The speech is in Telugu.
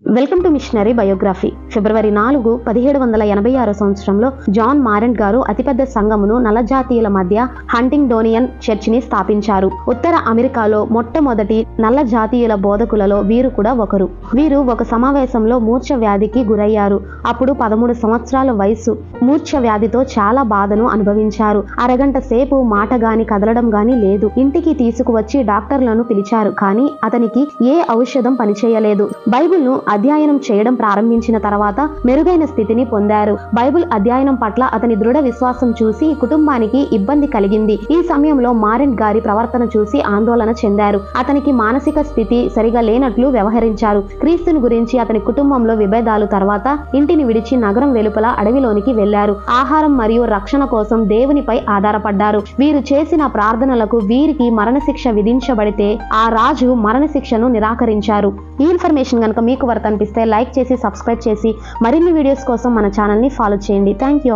Welcome to missionary biography. February 4, 1786 సంవత్సరంలో జాన్ మారెంట్ గారు అతిపెద్ద సంఘమును నల్లజాతీయుల మధ్య హంటింగ్డోనియన్ చర్చిని స్థాపించారు. ఉత్తర అమెరికాలో మొట్టమొదటి నల్ల జాతీయుల బోధకులలో వీరు కూడా ఒకరు. వీరు ఒక సమావేశంలో మూర్ఛ వ్యాధికి గురయ్యారు. అప్పుడు 13 సంవత్సరాల వయసు. మూర్ఛ వ్యాధితో చాలా బాధను అనుభవించారు. అరగంట సేపు మాట గాని కదలడం గాని లేదు. ఇంటికి తీసుకువచ్చి డాక్టర్లను పిలిచారు, కానీ అతనికి ఏ ఔషధం పనిచేయలేదు. బైబిల్ను అధ్యయనం చేయడం ప్రారంభించిన తర్వాత మెరుగైన స్థితిని పొందారు. బైబిల్ అధ్యయనం పట్ల అతని దృఢ విశ్వాసం చూసి కుటుంబానికి ఇబ్బంది కలిగింది. ఈ సమయంలో మారెంట్ గారి ప్రవర్తన చూసి ఆందోళన చెందారు. అతనికి మానసిక స్థితి సరిగా లేనట్లు వ్యవహరించారు. క్రీస్తుని గురించి అతని కుటుంబంలో విభేదాలు తర్వాత ఇంటిని విడిచి నగరం వెలుపల అడవిలోనికి వెళ్లారు. ఆహారం మరియు రక్షణ కోసం దేవునిపై ఆధారపడ్డారు. వీరు చేసిన ప్రార్థనలకు వీరికి మరణశిక్ష విధించబడితే ఆ రాజు మరణశిక్షను నిరాకరించారు. ఈ ఇన్ఫర్మేషన్ కనుక మీకు వర్త్ అనిపిస్తే లైక్ చేసి సబ్స్క్రైబ్ చేసి మరిన్ని వీడియోస్ కోసం మన ఛానల్ ని ఫాలో చేయండి. Thank you.